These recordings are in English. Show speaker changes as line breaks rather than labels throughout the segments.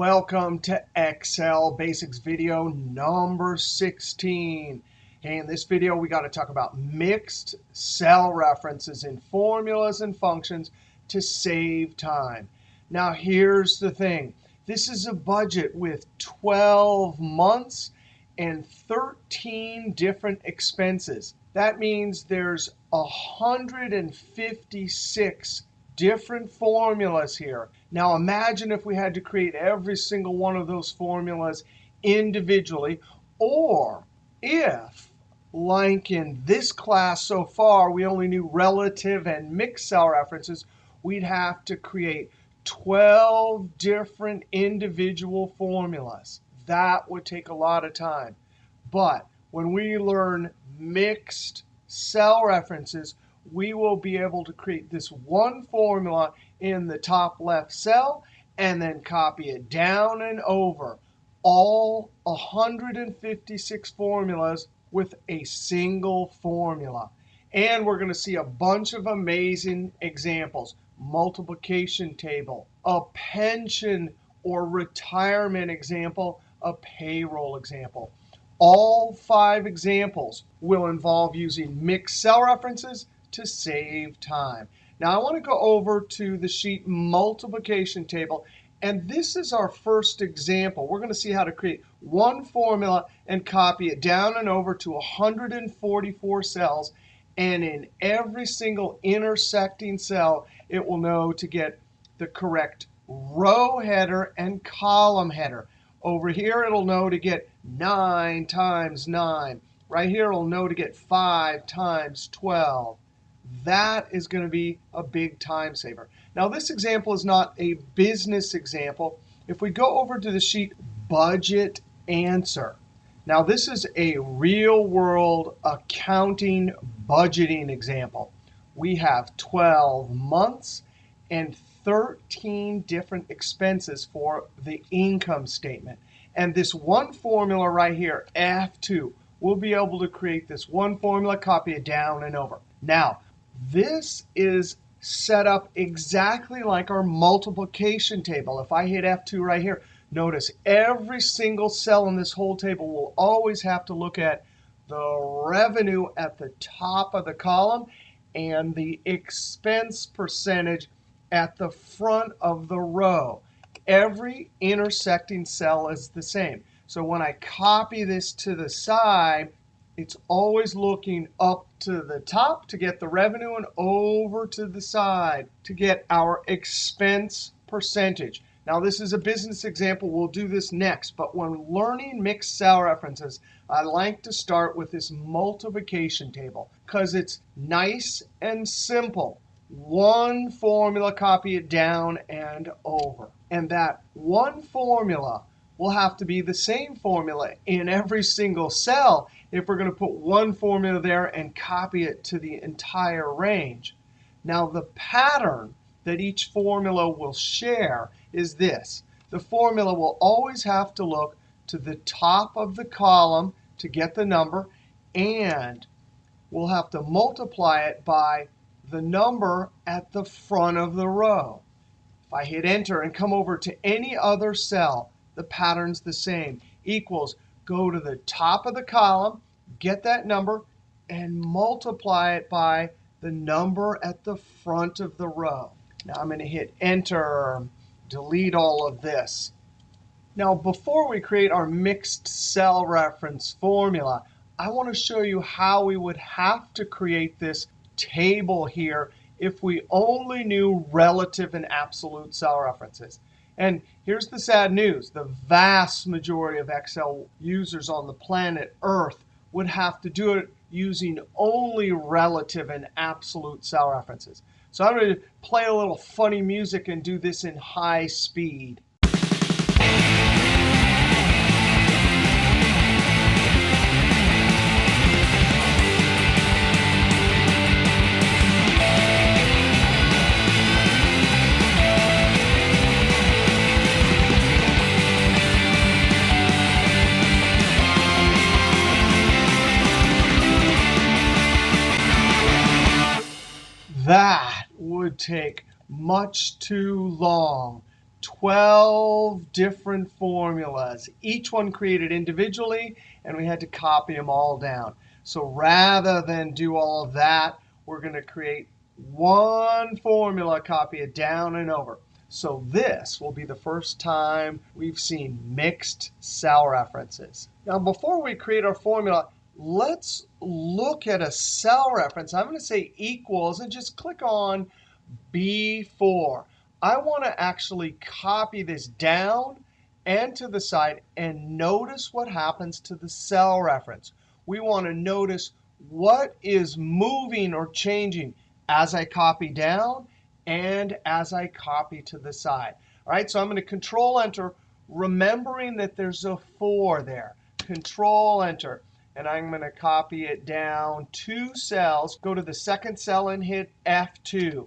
Welcome to Excel Basics video number 16. Hey, in this video, we got to talk about mixed cell references in formulas and functions to save time. Now, here's the thing. This is a budget with 12 months and 13 different expenses. That means there's 156 different formulas here. Now imagine if we had to create every single one of those formulas individually, or if, like in this class so far, we only knew relative and mixed cell references, we'd have to create 12 different individual formulas. That would take a lot of time. But when we learn mixed cell references, we will be able to create this one formula in the top left cell and then copy it down and over all 156 formulas with a single formula. And we're going to see a bunch of amazing examples. Multiplication table, a pension or retirement example, a payroll example. All 5 examples will involve using mixed cell references to save time. Now, I want to go over to the sheet multiplication table. And this is our first example. We're going to see how to create one formula and copy it down and over to 144 cells. And in every single intersecting cell, it will know to get the correct row header and column header. Over here, it'll know to get 9 times 9. Right here, it'll know to get 5 times 12. That is going to be a big time saver. Now, this example is not a business example. If we go over to the sheet Budget Answer. Now, this is a real-world accounting budgeting example. We have 12 months and 13 different expenses for the income statement. And this one formula right here, F2, we'll be able to create this one formula, copy it down and over. Now, this is set up exactly like our multiplication table. If I hit F2 right here, notice every single cell in this whole table will always have to look at the revenue at the top of the column and the expense percentage at the front of the row. Every intersecting cell is the same. So when I copy this to the side, it's always looking up to the top to get the revenue and over to the side to get our expense percentage. Now, this is a business example. We'll do this next. But when learning mixed cell references, I like to start with this multiplication table because it's nice and simple. One formula, copy it down and over. And that one formula will have to be the same formula in every single cell if we're going to put one formula there and copy it to the entire range. Now, the pattern that each formula will share is this. The formula will always have to look to the top of the column to get the number, and we'll have to multiply it by the number at the front of the row. If I hit Enter and come over to any other cell, the pattern's the same. Equals, go to the top of the column, get that number, and multiply it by the number at the front of the row. Now I'm going to hit Enter, delete all of this. Now, before we create our mixed cell reference formula, I want to show you how we would have to create this table here if we only knew relative and absolute cell references. And here's the sad news. The vast majority of Excel users on the planet Earth would have to do it using only relative and absolute cell references. So I'm going to play a little funny music and do this in high speed. That would take much too long. 12 different formulas, each one created individually, and we had to copy them all down. So rather than do all of that, we're going to create one formula, copy it down and over. So this will be the first time we've seen mixed cell references. Now, before we create our formula, let's look at a cell reference. I'm going to say equals and just click on B4. I want to actually copy this down and to the side and notice what happens to the cell reference. We want to notice what is moving or changing as I copy down and as I copy to the side. All right, so I'm going to Control Enter, remembering that there's a 4 there. Control Enter, and I'm going to copy it down 2 cells. Go to the second cell and hit F2.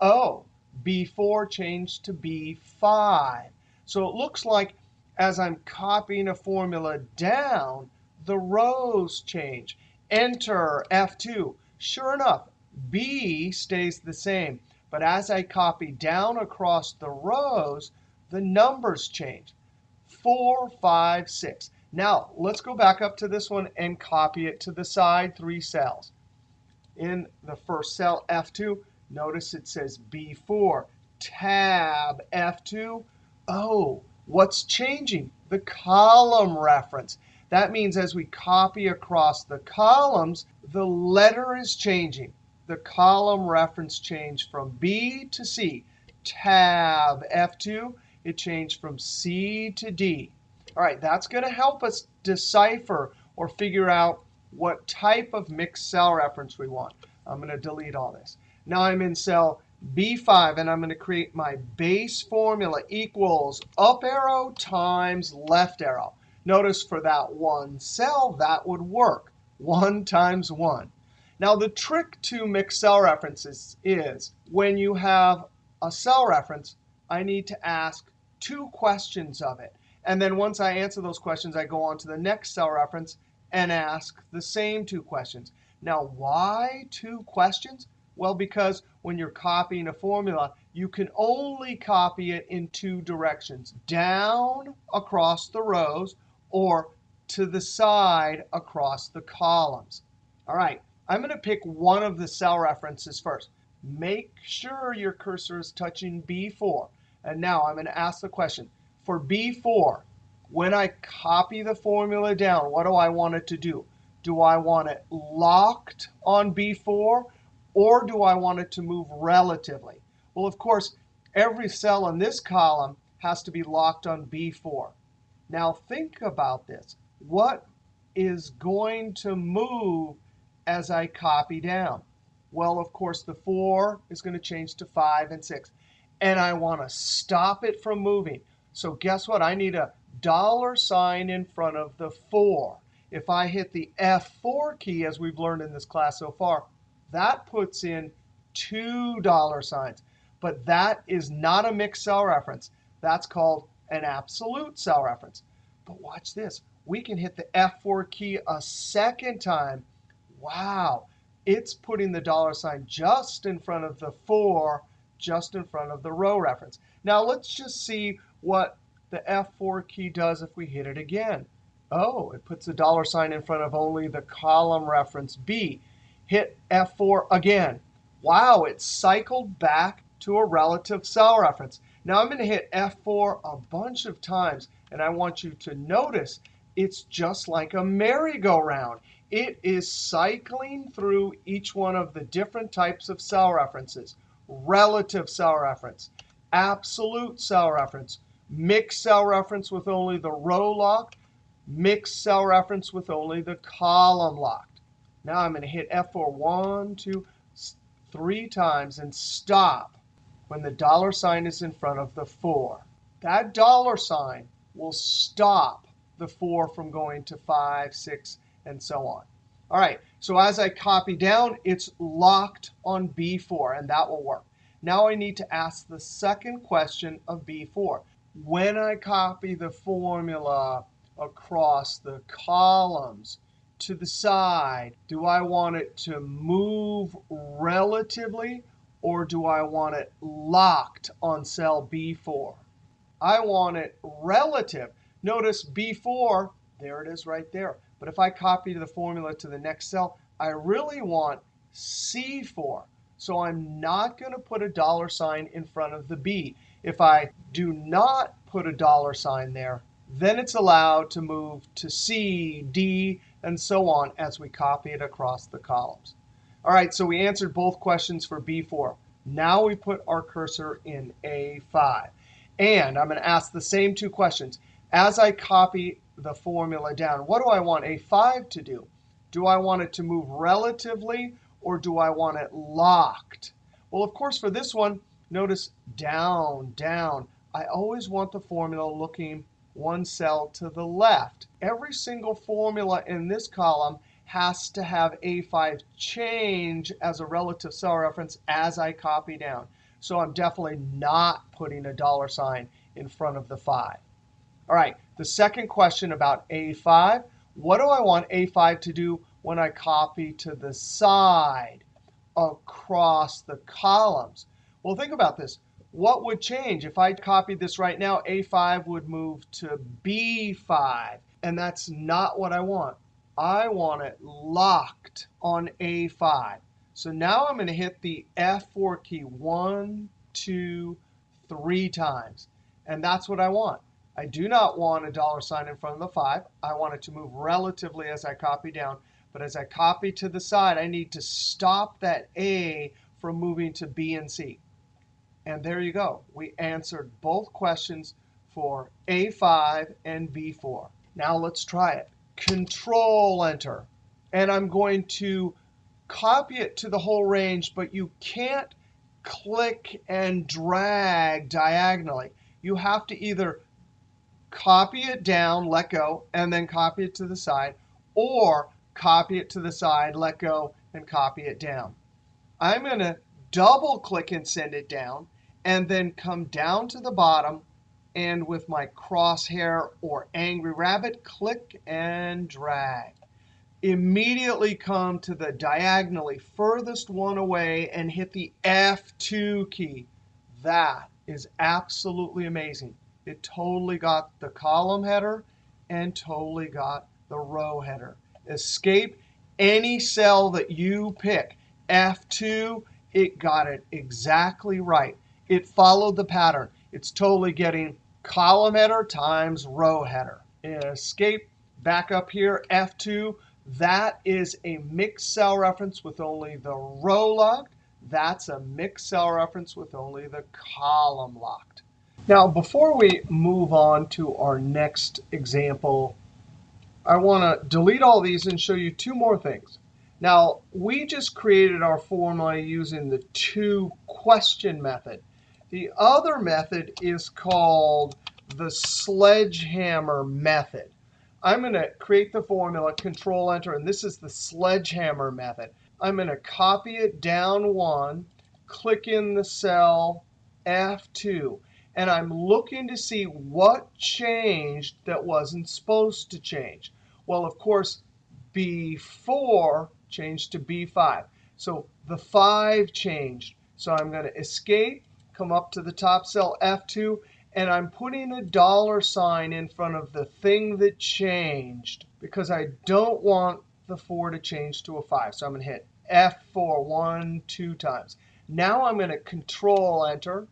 Oh, B4 changed to B5. So it looks like as I'm copying a formula down, the rows change. Enter F2. Sure enough, B stays the same. But as I copy down across the rows, the numbers change. 4, 5, 6. Now, let's go back up to this one and copy it to the side 3 cells. In the first cell, F2, notice it says B4. Tab F2. Oh, what's changing? The column reference. That means as we copy across the columns, the letter is changing. The column reference changed from B to C. Tab F2, it changed from C to D. All right, that's going to help us decipher or figure out what type of mixed cell reference we want. I'm going to delete all this. Now I'm in cell B5, and I'm going to create my base formula equals up arrow times left arrow. Notice for that one cell, that would work. 1 times 1. Now, the trick to mixed cell references is when you have a cell reference, I need to ask 2 questions of it. And then once I answer those questions, I go on to the next cell reference and ask the same 2 questions. Now, why 2 questions? Well, because when you're copying a formula, you can only copy it in 2 directions, down across the rows or to the side across the columns. All right, I'm going to pick one of the cell references first. Make sure your cursor is touching B4. And now I'm going to ask the question. For B4, when I copy the formula down, what do I want it to do? Do I want it locked on B4? Or do I want it to move relatively? Well, of course, every cell in this column has to be locked on B4. Now think about this. What is going to move as I copy down? Well, of course, the 4 is going to change to 5 and 6. And I want to stop it from moving. So guess what? I need a $sign in front of the 4. If I hit the F4 key, as we've learned in this class so far, that puts in $2 signs. But that is not a mixed cell reference. That's called an absolute cell reference. But watch this. We can hit the F4 key a second time. Wow. It's putting the $sign just in front of the 4, just in front of the row reference. Now let's just see what the F4 key does if we hit it again. Oh, it puts the $sign in front of only the column reference B. Hit F4 again. Wow, it cycled back to a relative cell reference. Now I'm going to hit F4 a bunch of times, and I want you to notice it's just like a merry-go-round. It is cycling through each one of the different types of cell references. Relative cell reference, absolute cell reference, mixed cell reference with only the row locked, mixed cell reference with only the column locked. Now I'm going to hit F4 1, 2, 3 times and stop when the $sign is in front of the 4. That $sign will stop the 4 from going to 5, 6, and so on. All right, so as I copy down, it's locked on B4, and that will work. Now I need to ask the second question of B4. When I copy the formula across the columns to the side, do I want it to move relatively, or do I want it locked on cell B4? I want it relative. Notice B4, there it is right there. But if I copy the formula to the next cell, I really want C4. So I'm not going to put a dollar sign in front of the B. If I do not put a dollar sign there, then it's allowed to move to C, D, and so on as we copy it across the columns. All right, so we answered both questions for B4. Now we put our cursor in A5. And I'm going to ask the same two questions. As I copy the formula down, what do I want A5 to do? Do I want it to move relatively, or do I want it locked? Well, of course, for this one, notice down, down. I always want the formula looking one cell to the left. Every single formula in this column has to have A5 change as a relative cell reference as I copy down. So I'm definitely not putting a dollar sign in front of the 5. All right, the second question about A5. What do I want A5 to do when I copy to the side across the columns? Well, think about this. What would change? If I copied this right now, A5 would move to B5. And that's not what I want. I want it locked on A5. So now I'm going to hit the F4 key 1, 2, 3 times. And that's what I want. I do not want a dollar sign in front of the 5. I want it to move relatively as I copy down. But as I copy to the side, I need to stop that A from moving to B and C. And there you go. We answered both questions for A5 and B4. Now let's try it. Control-Enter. And I'm going to copy it to the whole range, but you can't click and drag diagonally. You have to either copy it down, let go, and then copy it to the side, or copy it to the side, let go, and copy it down. I'm going to double click and send it down, and then come down to the bottom, and with my crosshair or angry rabbit, click and drag. Immediately come to the diagonally furthest one away and hit the F2 key. That is absolutely amazing. It totally got the column header and totally got the row header. Escape any cell that you pick. F2, it got it exactly right. It followed the pattern. It's totally getting column header times row header. Escape, back up here, F2. That is a mixed cell reference with only the row locked. That's a mixed cell reference with only the column locked. Now, before we move on to our next example, I want to delete all these and show you two more things. Now, we just created our formula using the to-question method. The other method is called the sledgehammer method. I'm going to create the formula, Control-Enter, and this is the sledgehammer method. I'm going to copy it down 1, click in the cell F2, and I'm looking to see what changed that wasn't supposed to change. Well, of course, B4 changed to B5. So the 5 changed. So I'm going to escape, come up to the top cell F2, and I'm putting a dollar sign in front of the thing that changed because I don't want the 4 to change to a 5. So I'm going to hit F4 1, 2 times. Now I'm going to Control-Enter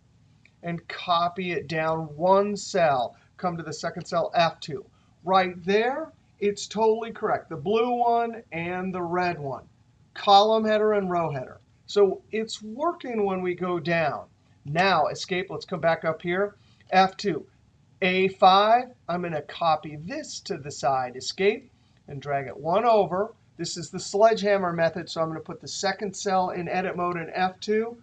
and copy it down 1 cell. Come to the second cell, F2. Right there, it's totally correct. The blue one and the red one. Column header and row header. So it's working when we go down. Now, escape. Let's come back up here. F2. A5, I'm going to copy this to the side. Escape and drag it 1 over. This is the sledgehammer method, so I'm going to put the second cell in edit mode in F2.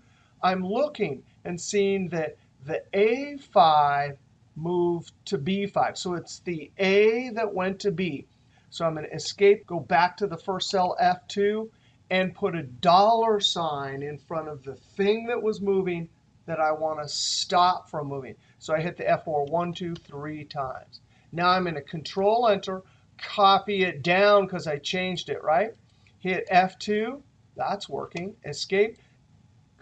I'm looking and seeing that the A5 moved to B5. So it's the A that went to B. So I'm going to escape, go back to the first cell, F2, and put a dollar sign in front of the thing that was moving that I want to stop from moving. So I hit the F4 1, 2, 3 times. Now I'm going to Control-Enter, copy it down because I changed it, right? Hit F2. That's working. Escape.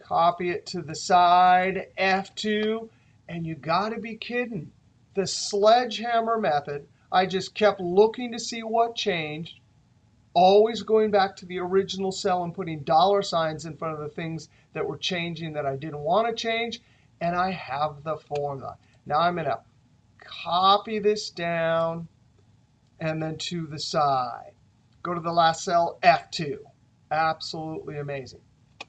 Copy it to the side, F2. And you got to be kidding. the sledgehammer method, I just kept looking to see what changed, always going back to the original cell and putting dollar signs in front of the things that were changing that I didn't want to change, and I have the formula. Now I'm going to copy this down and then to the side. Go to the last cell, F2. Absolutely amazing.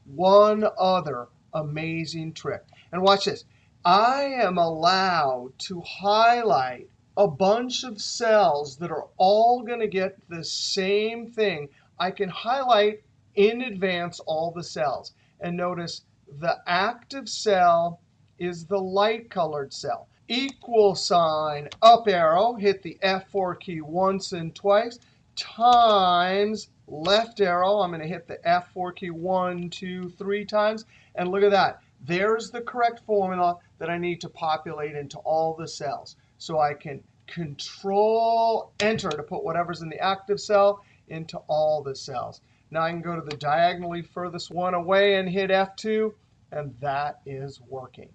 One other amazing trick. And watch this. I am allowed to highlight a bunch of cells that are all going to get the same thing. I can highlight in advance all the cells. And notice the active cell is the light colored cell. Equal sign, up arrow, hit the F4 key once and twice, times left arrow. I'm going to hit the F4 key 1, 2, 3 times. And look at that. There's the correct formula that I need to populate into all the cells. So I can Control Enter to put whatever's in the active cell into all the cells. Now I can go to the diagonally furthest one away and hit F2, and that is working.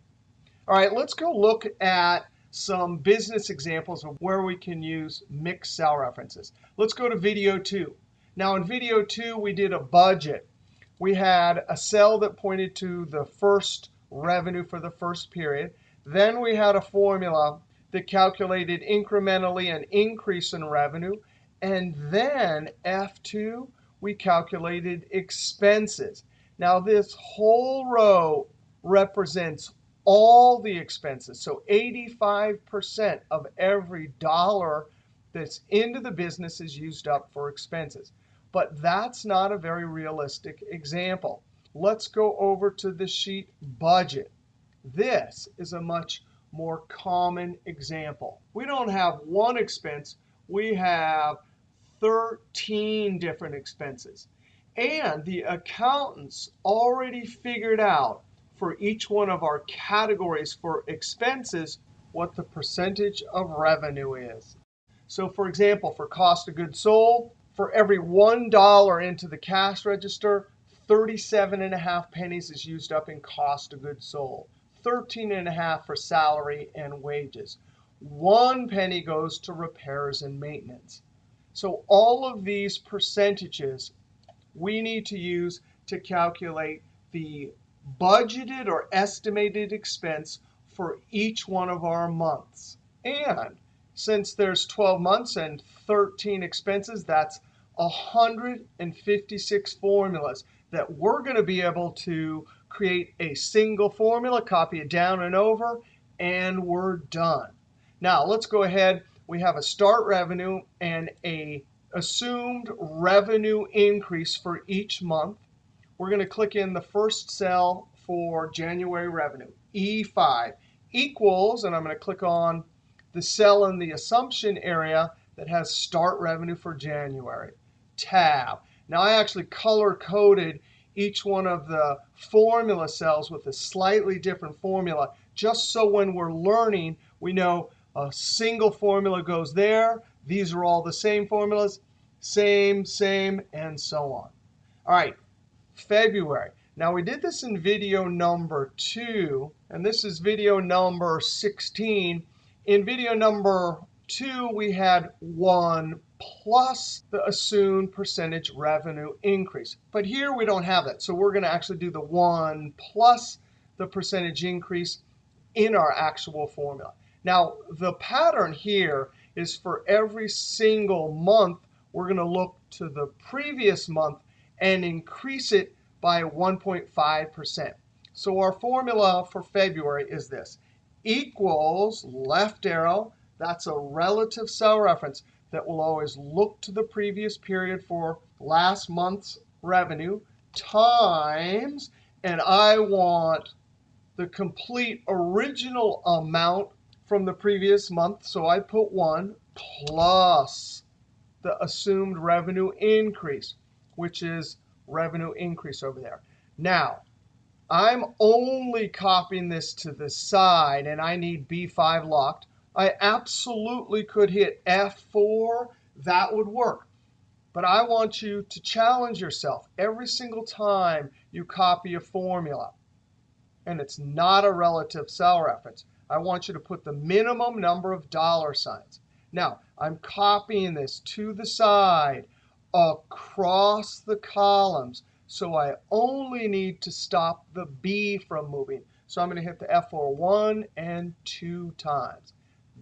All right, let's go look at some business examples of where we can use mixed cell references. Let's go to video 2. Now in video 2, we did a budget. We had a cell that pointed to the first revenue for the first period. Then we had a formula that calculated incrementally an increase in revenue. And then F2, we calculated expenses. Now this whole row represents all the expenses. So 85% of every dollar that's into the business is used up for expenses. But that's not a very realistic example. Let's go over to the sheet budget. This is a much more common example. We don't have one expense. We have 13 different expenses. And the accountants already figured out for each one of our categories for expenses what the percentage of revenue is. So for example, for cost of goods sold, for every $1 into the cash register, 37.5 pennies is used up in cost of goods sold. 13.5 for salary and wages. 1 penny goes to repairs and maintenance. So all of these percentages we need to use to calculate the budgeted or estimated expense for each one of our months. And since there's 12 months and 13 expenses, that's 156 formulas that we're going to be able to create a single formula, copy it down and over, and we're done. Now, let's go ahead. We have a start revenue and a assumed revenue increase for each month. We're going to click in the first cell for January revenue, E5, equals, and I'm going to click on the cell in the assumption area that has start revenue for January, tab. Now, I actually color-coded each one of the formula cells with a slightly different formula, just so when we're learning, we know a single formula goes there. These are all the same formulas, same, and so on. All right, February. Now, we did this in video number 2, and this is video number 16. In video number 2, we had 1 plus the assumed percentage revenue increase. But here we don't have that. So we're going to actually do the 1 plus the percentage increase in our actual formula. Now, the pattern here is for every single month, we're going to look to the previous month and increase it by 1.5%. So our formula for February is this. Equals left arrow. That's a relative cell reference that will always look to the previous period for last month's revenue times, and I want the complete original amount from the previous month. So I put 1 plus the assumed revenue increase, which is revenue increase over there. Now, I'm only copying this to the side, and I need B5 locked. I absolutely could hit F4. That would work. But I want you to challenge yourself every single time you copy a formula, and it's not a relative cell reference. I want you to put the minimum number of dollar signs. Now, I'm copying this to the side across the columns. So I only need to stop the B from moving. So I'm going to hit the F4 1 and 2 times.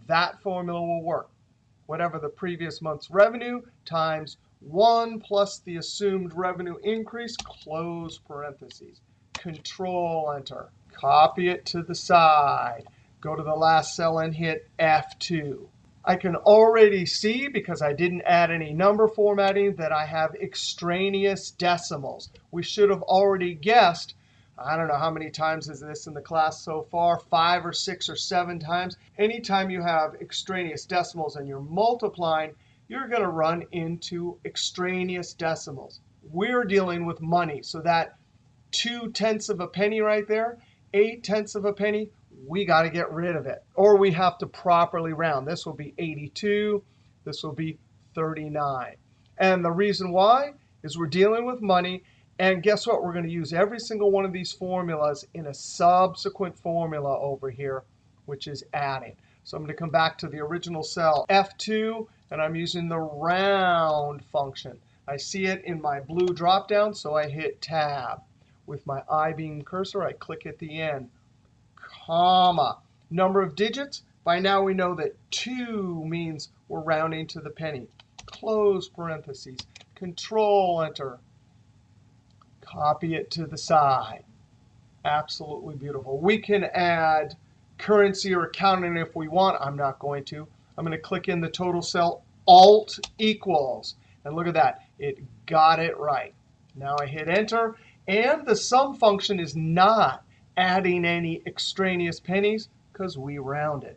That formula will work. Whatever the previous month's revenue times 1 plus the assumed revenue increase, close parentheses. Control Enter. Copy it to the side. Go to the last cell and hit F2. I can already see, because I didn't add any number formatting, that I have extraneous decimals. We should have already guessed, I don't know how many times is this in the class so far, 5 or 6 or 7 times. Anytime you have extraneous decimals and you're multiplying, you're going to run into extraneous decimals. We're dealing with money, so that 2/10 of a penny right there, 8/10 of a penny, we got to get rid of it. Or we have to properly round. This will be 82. This will be 39. And the reason why is we're dealing with money. And guess what? We're going to use every single one of these formulas in a subsequent formula over here, which is adding. So I'm going to come back to the original cell, F2, and I'm using the round function. I see it in my blue dropdown, so I hit Tab. With my I-beam cursor, I click at the end. Comma. Number of digits, by now we know that 2 means we're rounding to the penny. Close parentheses. Control Enter. Copy it to the side. Absolutely beautiful. We can add currency or accounting if we want. I'm not going to. I'm going to click in the total cell, Alt equals. And look at that. It got it right. Now I hit Enter. And the sum function is not adding any extraneous pennies because we rounded.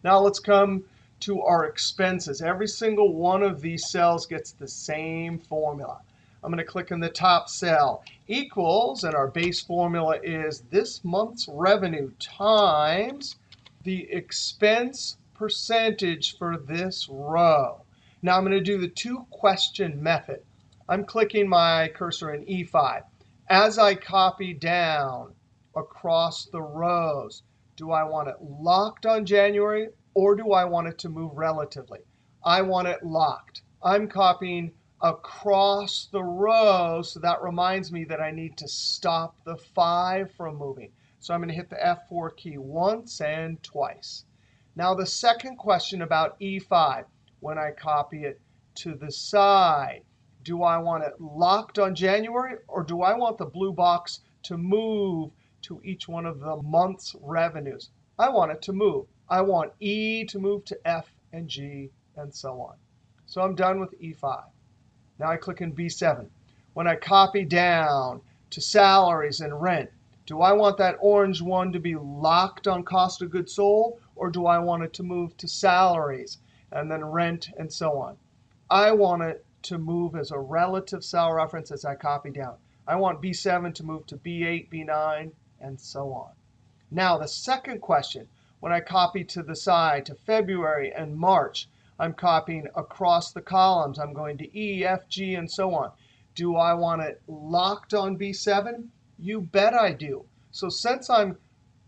Now let's come to our expenses. Every single one of these cells gets the same formula. I'm going to click in the top cell, equals, and our base formula is this month's revenue times the expense percentage for this row. Now I'm going to do the two question method. I'm clicking my cursor in E5. As I copy down across the rows, do I want it locked on January or do I want it to move relatively? I want it locked. I'm copying across the row, so that reminds me that I need to stop the 5 from moving. So I'm going to hit the F4 key once and twice. Now the second question about E5, when I copy it to the side, do I want it locked on January or do I want the blue box to move to each one of the month's revenues? I want it to move. I want E to move to F and G and so on. So I'm done with E5. Now I click in B7. When I copy down to salaries and rent, do I want that orange one to be locked on cost of goods sold or do I want it to move to salaries and then rent and so on? I want it to move as a relative cell reference as I copy down. I want B7 to move to B8, B9, and so on. Now, the second question, when I copy to the side to February and March, I'm copying across the columns. I'm going to E, F, G, and so on. Do I want it locked on B7? You bet I do. So since I'm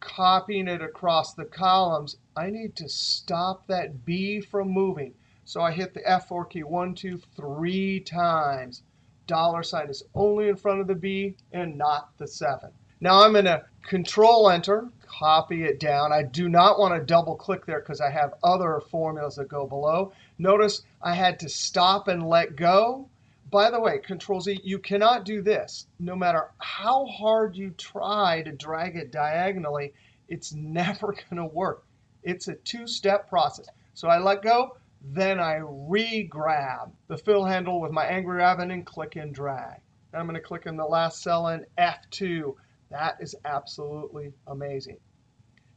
copying it across the columns, I need to stop that B from moving. So I hit the F4 key 1, 2, 3 times. Dollar sign is only in front of the B and not the 7. Now I'm going to Control Enter, copy it down. I do not want to double click there because I have other formulas that go below. Notice I had to stop and let go. By the way, Control Z, you cannot do this. No matter how hard you try to drag it diagonally, it's never going to work. It's a two-step process. So I let go. Then I re-grab the fill handle with my Angry Rabbit and click and drag. I'm going to click in the last cell in F2. That is absolutely amazing.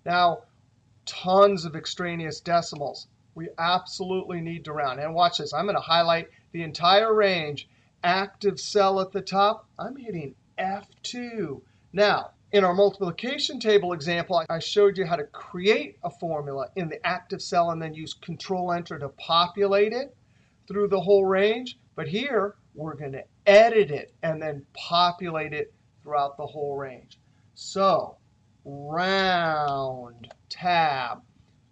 Now, tons of extraneous decimals. We absolutely need to round. And watch this. I'm going to highlight the entire range. Active cell at the top, I'm hitting F2. Now, in our multiplication table example, I showed you how to create a formula in the active cell and then use Control Enter to populate it through the whole range. But here, we're going to edit it and then populate it throughout the whole range. So round, tab,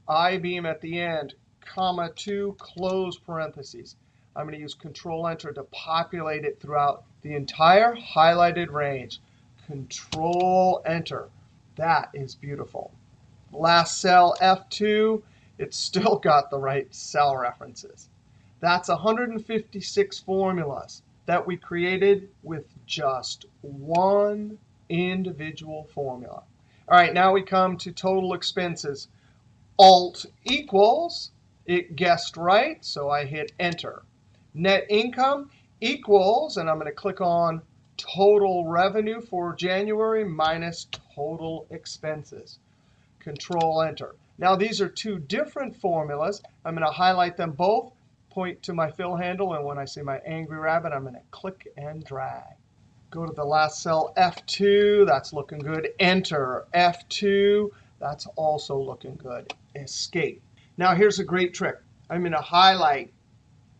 I-beam at the end, comma 2, close parentheses. I'm going to use Control-Enter to populate it throughout the entire highlighted range. Control-Enter. That is beautiful. Last cell, F2, it's still got the right cell references. That's 156 formulas that we created with just one individual formula. All right, now we come to total expenses. Alt equals, it guessed right, so I hit Enter. Net income equals, and I'm going to click on total revenue for January minus total expenses. Control-Enter. Now, these are two different formulas. I'm going to highlight them both, point to my fill handle, and when I see my angry rabbit, I'm going to click and drag. Go to the last cell, F2. That's looking good. Enter. F2. That's also looking good. Escape. Now, here's a great trick. I'm going to highlight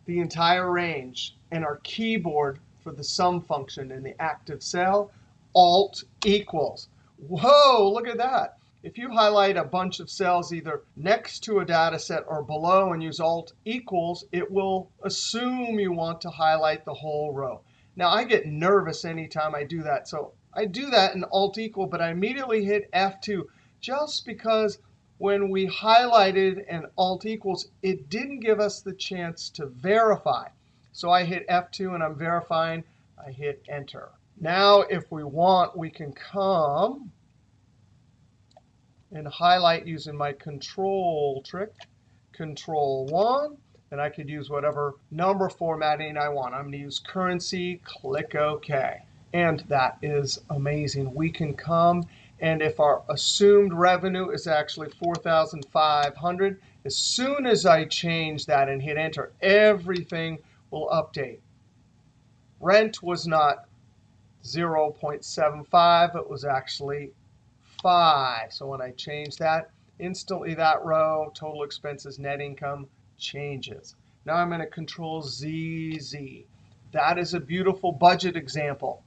the entire range and our keyboard for the sum function in the active cell, Alt equals. Whoa, look at that. If you highlight a bunch of cells either next to a data set or below and use Alt equals, it will assume you want to highlight the whole row. Now, I get nervous anytime I do that. So I do that in Alt equal, but I immediately hit F2 just because when we highlighted an Alt equals, it didn't give us the chance to verify. So I hit F2 and I'm verifying. I hit Enter. Now, if we want, we can come and highlight using my control trick, Control 1. And I could use whatever number formatting I want. I'm going to use currency, click OK. And that is amazing. We can come, and if our assumed revenue is actually $4,500, as soon as I change that and hit Enter, everything will update. Rent was not 0.75. It was actually 5. So when I change that, instantly that row, total expenses, net income, changes. Now I'm going to Control ZZ. That is a beautiful budget example.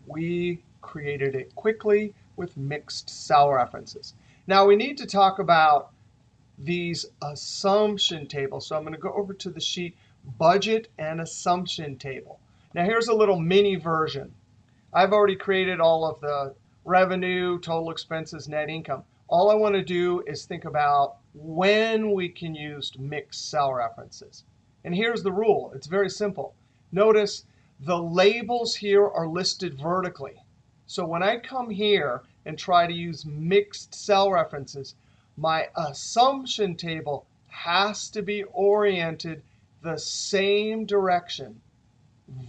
We created it quickly with mixed cell references. Now we need to talk about these assumption tables. So I'm going to go over to the sheet Budget and Assumption Table. Now here's a little mini version. I've already created all of the revenue, total expenses, net income. All I want to do is think about when we can use mixed cell references. And here's the rule. It's very simple. Notice the labels here are listed vertically. So when I come here and try to use mixed cell references, my assumption table has to be oriented the same direction,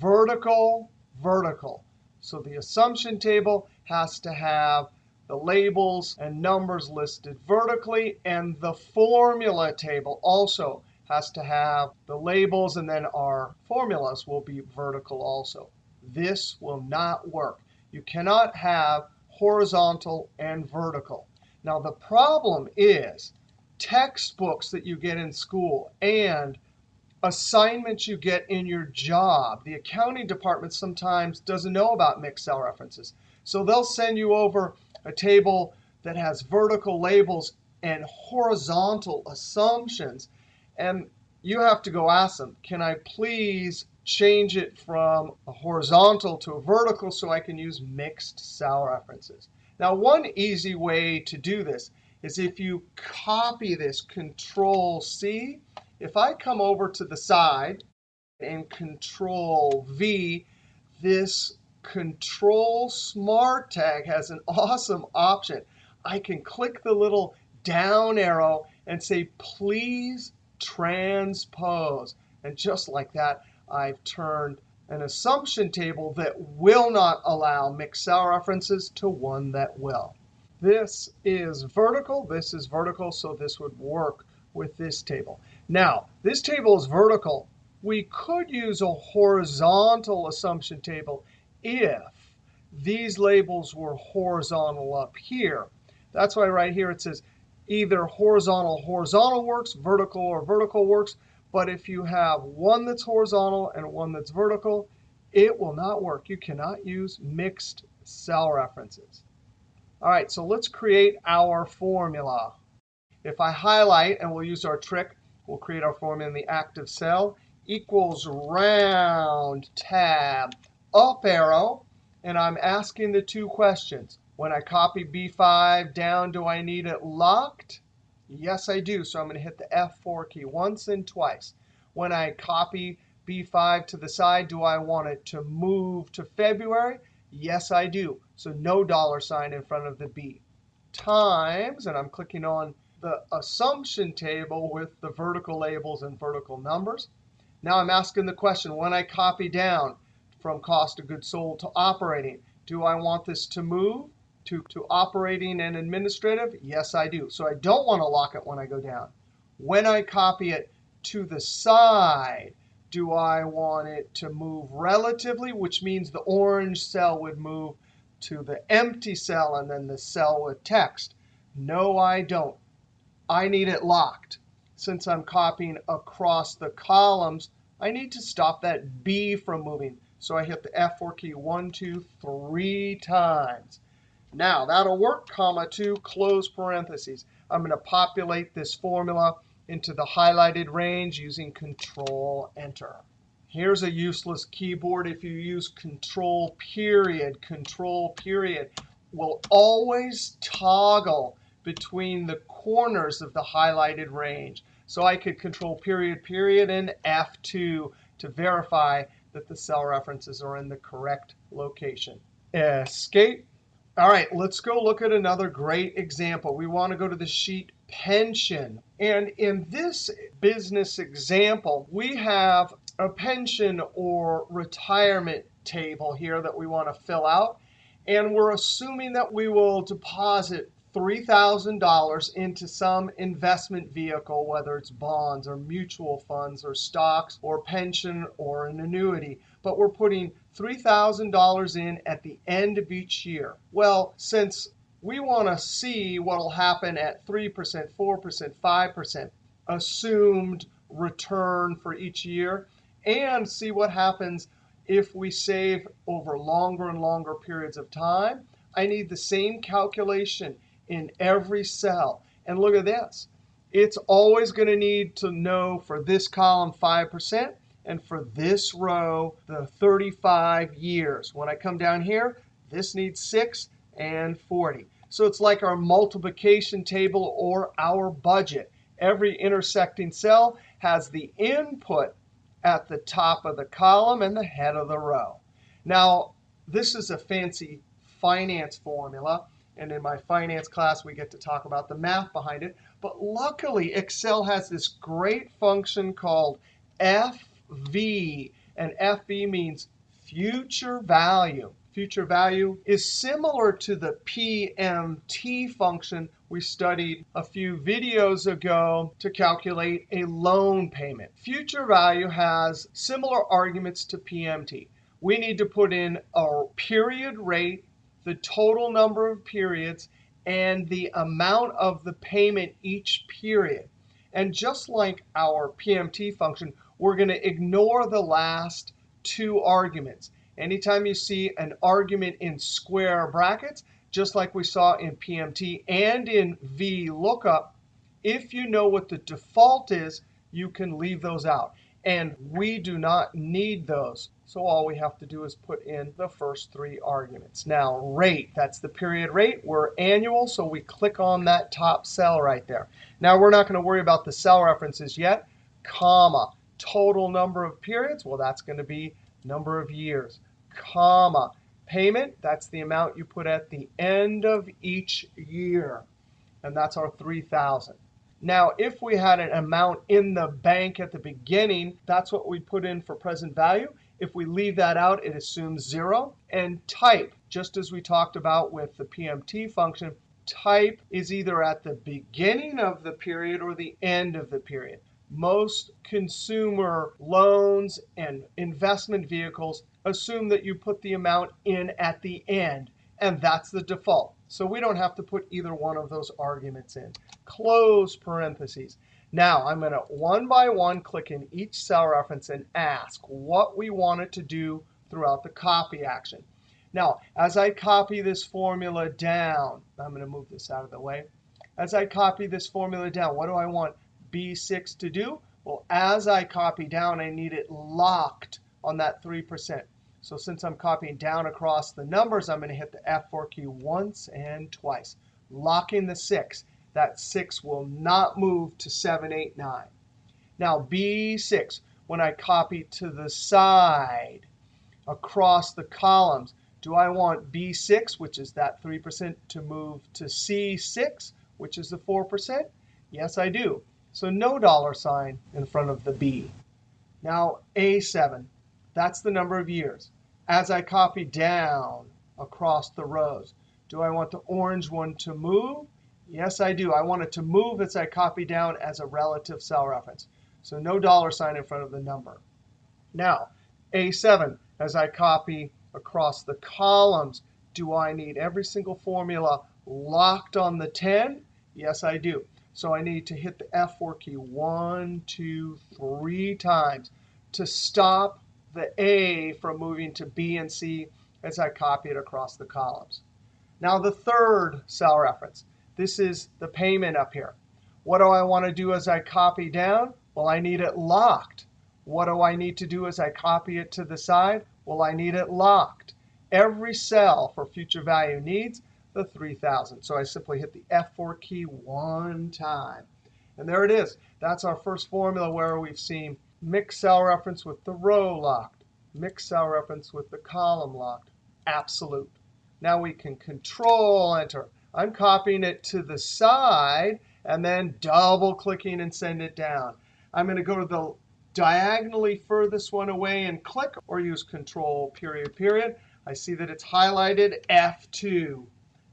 vertical, vertical. So the assumption table has to have the labels and numbers listed vertically, and the formula table also has to have the labels, and then our formulas will be vertical also. This will not work. You cannot have horizontal and vertical. Now, the problem is textbooks that you get in school and assignments you get in your job. The accounting department sometimes doesn't know about mixed cell references. So they'll send you over a table that has vertical labels and horizontal assumptions. And you have to go ask them, can I please change it from a horizontal to a vertical so I can use mixed cell references? Now, one easy way to do this is if you copy this, Control-C. If I come over to the side and Control-V, this Control Smart Tag has an awesome option. I can click the little down arrow and say, please transpose. And just like that, I've turned an assumption table that will not allow mixed cell references to one that will. This is vertical. This is vertical, so this would work with this table. Now, this table is vertical. We could use a horizontal assumption table if these labels were horizontal up here. That's why right here it says either horizontal works, vertical or vertical works. But if you have one that's horizontal and one that's vertical, it will not work. You cannot use mixed cell references. All right, so let's create our formula. If I highlight, and we'll use our trick, we'll create our formula in the active cell, equals round tab up arrow, and I'm asking the two questions. When I copy B5 down, do I need it locked? Yes, I do. So I'm going to hit the F4 key once and twice. When I copy B5 to the side, do I want it to move to February? Yes, I do. So no $ in front of the B. Times, and I'm clicking on the assumption table with the vertical labels and vertical numbers. Now I'm asking the question, when I copy down from cost of goods sold to operating, do I want this to move to operating and administrative? Yes, I do. So I don't want to lock it when I go down. When I copy it to the side, do I want it to move relatively, which means the orange cell would move to the empty cell and then the cell with text? No, I don't. I need it locked. Since I'm copying across the columns, I need to stop that B from moving. So I hit the F4 key 1, 2, 3 times. Now, that'll work, comma 2, close parentheses. I'm going to populate this formula into the highlighted range using Control-Enter. Here's a useless keyboard. If you use Control period will always toggle between the corners of the highlighted range. So I could Control period and F2 to verify that the cell references are in the correct location. Escape. All right, let's go look at another great example. We want to go to the sheet pension. And in this business example, we have a pension or retirement table here that we want to fill out. And we're assuming that we will deposit $3,000 into some investment vehicle, whether it's bonds or mutual funds or stocks or pension or an annuity. But we're putting $3,000 in at the end of each year. Well, since we want to see what will happen at 3%, 4%, 5% assumed return for each year, and see what happens if we save over longer and longer periods of time, I need the same calculation in every cell. And look at this. It's always going to need to know for this column 5%, and for this row the 35 years. When I come down here, this needs 6 and 40. So it's like our multiplication table or our budget. Every intersecting cell has the input at the top of the column and the head of the row. Now, this is a fancy finance formula. And in my finance class, we get to talk about the math behind it. But luckily, Excel has this great function called FV. And FV means future value. Future value is similar to the PMT function we studied a few videos ago to calculate a loan payment. Future value has similar arguments to PMT. We need to put in a period rate, the total number of periods, and the amount of the payment each period. And just like our PMT function, we're going to ignore the last two arguments. Anytime you see an argument in square brackets, just like we saw in PMT and in VLOOKUP, if you know what the default is, you can leave those out. And we do not need those. So all we have to do is put in the first three arguments. Now, rate, that's the period rate. We're annual, so we click on that top cell right there. Now, we're not going to worry about the cell references yet. Comma, total number of periods. Well, that's going to be number of years. Comma, payment, that's the amount you put at the end of each year. And that's our 3,000. Now, if we had an amount in the bank at the beginning, that's what we put in for present value. If we leave that out, it assumes 0. And type, just as we talked about with the PMT function, type is either at the beginning of the period or the end of the period. Most consumer loans and investment vehicles assume that you put the amount in at the end, and that's the default. So we don't have to put either one of those arguments in. Close parentheses. Now, I'm going to one by one click in each cell reference and ask what we want it to do throughout the copy action. Now, as I copy this formula down, I'm going to move this out of the way. As I copy this formula down, what do I want B6 to do? Well, as I copy down, I need it locked on that 3%. So since I'm copying down across the numbers, I'm going to hit the F4 key once and twice, locking the 6. That 6 will not move to 7, 8, 9. Now, B6, when I copy to the side across the columns, do I want B6, which is that 3%, to move to C6, which is the 4%? Yes, I do. So no dollar sign in front of the B. Now, A7, that's the number of years. As I copy down across the rows, do I want the orange one to move? Yes, I do. I want it to move as I copy down as a relative cell reference. So no dollar sign in front of the number. Now, A7, as I copy across the columns, do I need every single formula locked on the 10? Yes, I do. So I need to hit the F4 key 1, 2, 3 times to stop the A from moving to B and C as I copy it across the columns. Now, the third cell reference. This is the payment up here. What do I want to do as I copy down? Well, I need it locked. What do I need to do as I copy it to the side? Well, I need it locked. Every cell for future value needs the 3000. So I simply hit the F4 key one time. And there it is. That's our first formula where we've seen mixed cell reference with the row locked, mixed cell reference with the column locked, absolute. Now we can Control Enter. I'm copying it to the side and then double clicking and send it down. I'm going to go to the diagonally furthest one away and click, or use Control period period. I see that it's highlighted F2.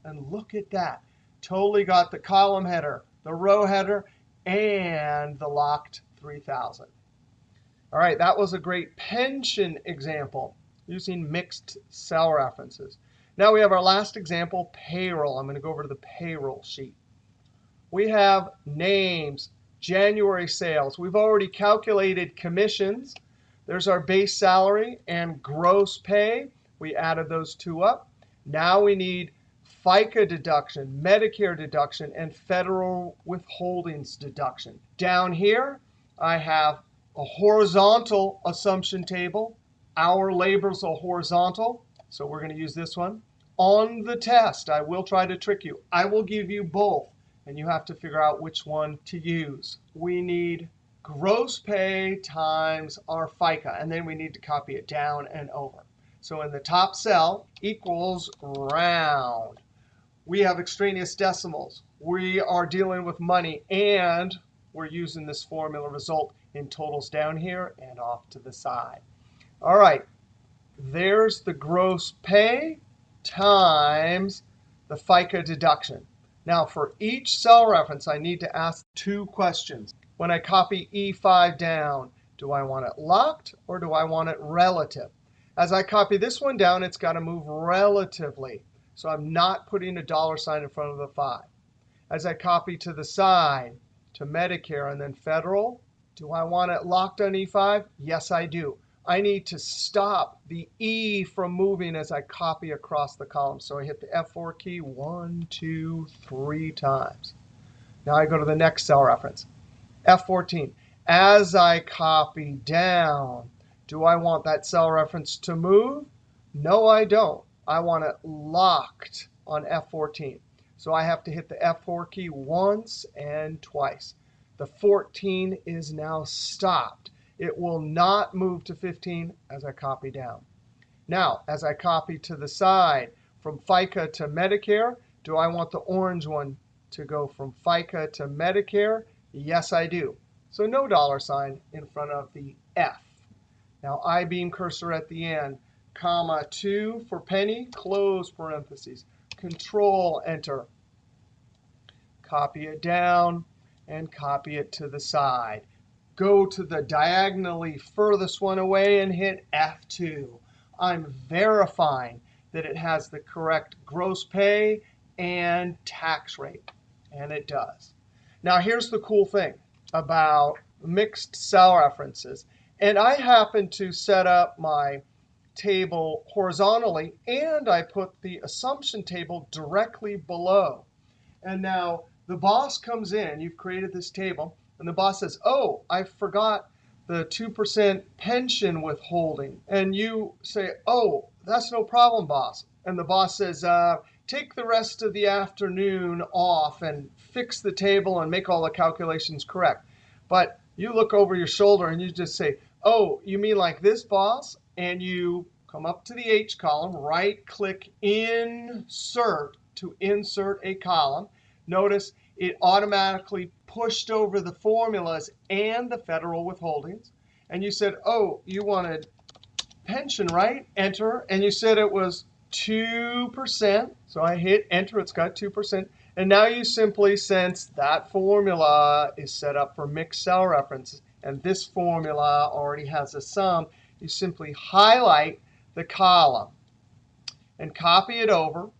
And look at that. Totally got the column header, the row header, and the locked 3000. All right, that was a great pension example using mixed cell references. Now we have our last example, payroll. I'm going to go over to the payroll sheet. We have names, January sales. We've already calculated commissions. There's our base salary and gross pay. We added those two up. Now we need FICA deduction, Medicare deduction, and federal withholdings deduction. Down here, I have a horizontal assumption table. Our labels are horizontal, so we're going to use this one. On the test, I will try to trick you. I will give you both, and you have to figure out which one to use. We need gross pay times our FICA, and then we need to copy it down and over. So in the top cell, equals round. We have extraneous decimals. We are dealing with money, and we're using this formula result in totals down here and off to the side. All right, there's the gross pay times the FICA deduction. Now, for each cell reference, I need to ask two questions. When I copy E5 down, do I want it locked or do I want it relative? As I copy this one down, it's got to move relatively. So I'm not putting a dollar sign in front of the 5. As I copy to the side, to Medicare and then federal, do I want it locked on E5? Yes, I do. I need to stop the E from moving as I copy across the column. So I hit the F4 key 1, 2, 3 times. Now I go to the next cell reference, F14. As I copy down, do I want that cell reference to move? No, I don't. I want it locked on F14. So I have to hit the F4 key once and twice. The 14 is now stopped. It will not move to 15 as I copy down. Now, as I copy to the side from FICA to Medicare, do I want the orange one to go from FICA to Medicare? Yes, I do. So no dollar sign in front of the F. Now, I-beam cursor at the end, comma 2 for penny, close parentheses, Control Enter. Copy it down and copy it to the side. Go to the diagonally furthest one away and hit F2. I'm verifying that it has the correct gross pay and tax rate, and it does. Now, here's the cool thing about mixed cell references. And I happen to set up my table horizontally, and I put the assumption table directly below. And now the boss comes in, you've created this table, and the boss says, oh, I forgot the 2% pension withholding. And you say, oh, that's no problem, boss. And the boss says, take the rest of the afternoon off and fix the table and make all the calculations correct. But you look over your shoulder and you just say, oh, you mean like this, boss? And you come up to the H column, right-click Insert to insert a column. Notice it automatically pushed over the formulas and the federal withholdings. And you said, oh, you wanted pension, right? Enter. And you said it was 2%. So I hit Enter. It's got 2%. And now you simply, since that formula is set up for mixed cell references, and this formula already has a sum, you simply highlight the column and copy it over.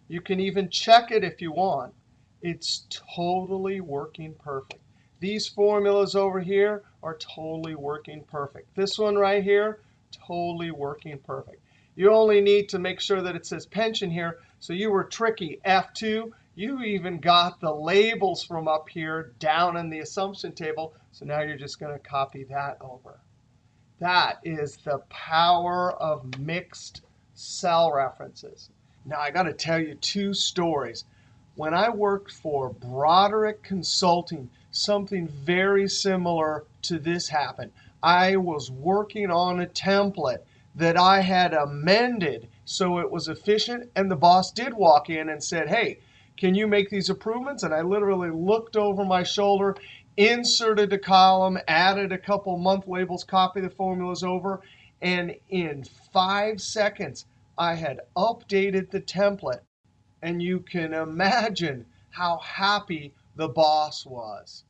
You can even check it if you want. It's totally working perfect. These formulas over here are totally working perfect. This one right here, totally working perfect. You only need to make sure that it says pension here. So you were tricky. F2, you even got the labels from up here down in the assumption table. So now you're just going to copy that over. That is the power of mixed cell references. Now, I got to tell you two stories. When I worked for Broderick Consulting, something very similar to this happened. I was working on a template that I had amended so it was efficient, and the boss did walk in and said, hey, can you make these improvements? And I literally looked over my shoulder, inserted a column, added a couple month labels, copied the formulas over, and in 5 seconds, I had updated the template. And you can imagine how happy the boss was.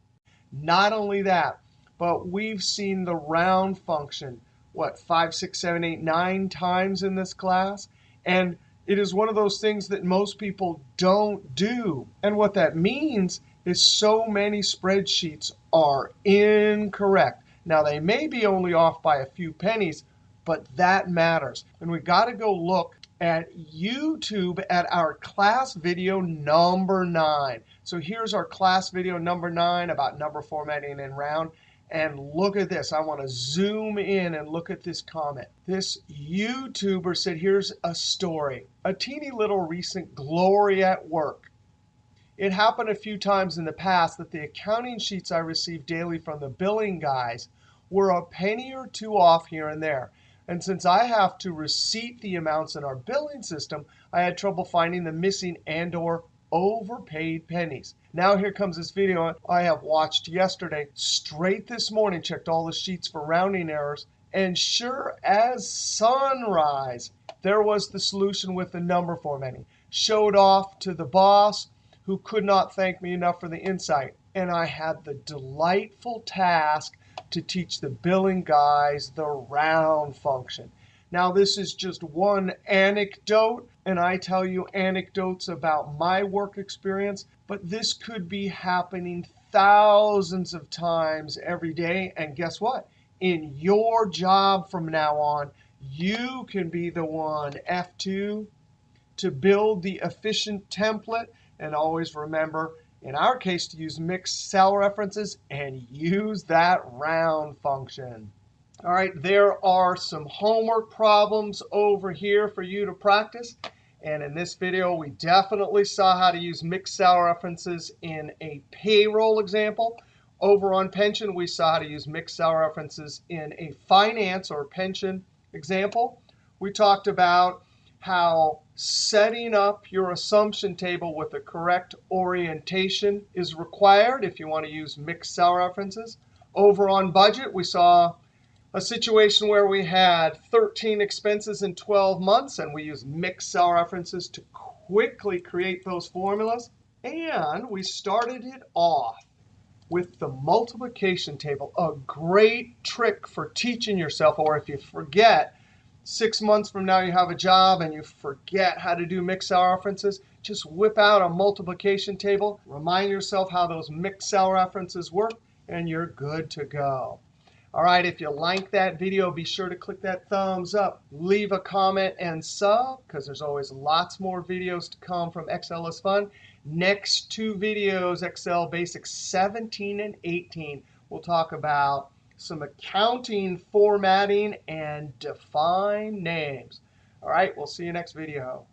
Not only that, but we've seen the round function, what, 5, 6, 7, 8, 9 times in this class. And it is one of those things that most people don't do. And what that means is so many spreadsheets are incorrect. Now, they may be only off by a few pennies, but that matters. And we've got to go look at YouTube at our class video number 9. So here's our class video number 9 about number formatting and round. And look at this. I want to zoom in and look at this comment. This YouTuber said, here's a story. A teeny little recent glory at work. It happened a few times in the past that the accounting sheets I received daily from the billing guys were a penny or two off here and there. And since I have to receipt the amounts in our billing system, I had trouble finding the missing and or overpaid pennies. Now here comes this video I have watched yesterday. Straight this morning, checked all the sheets for rounding errors. And sure as sunrise, there was the solution with the number formatting. Showed off to the boss, who could not thank me enough for the insight. And I had the delightful task to teach the billing guys the round function. Now, this is just one anecdote, and I tell you anecdotes about my work experience, but this could be happening thousands of times every day. And guess what? In your job from now on, you can be the one, F2, to build the efficient template. And always remember, in our case, to use mixed cell references and use that round function. All right, there are some homework problems over here for you to practice. And in this video, we definitely saw how to use mixed cell references in a payroll example. Over on pension, we saw how to use mixed cell references in a finance or pension example. We talked about how setting up your assumption table with the correct orientation is required if you want to use mixed cell references. Over on budget, we saw a situation where we had 13 expenses in 12 months, and we used mixed cell references to quickly create those formulas. And we started it off with the multiplication table, a great trick for teaching yourself, or if you forget, 6 months from now you have a job and you forget how to do mixed cell references, just whip out a multiplication table, remind yourself how those mixed cell references work, and you're good to go. All right, if you like that video, be sure to click that thumbs up. Leave a comment and sub, because there's always lots more videos to come from Excel is Fun. Next two videos, Excel Basics 17 and 18, we'll talk about some accounting formatting and define names. All right, we'll see you next video.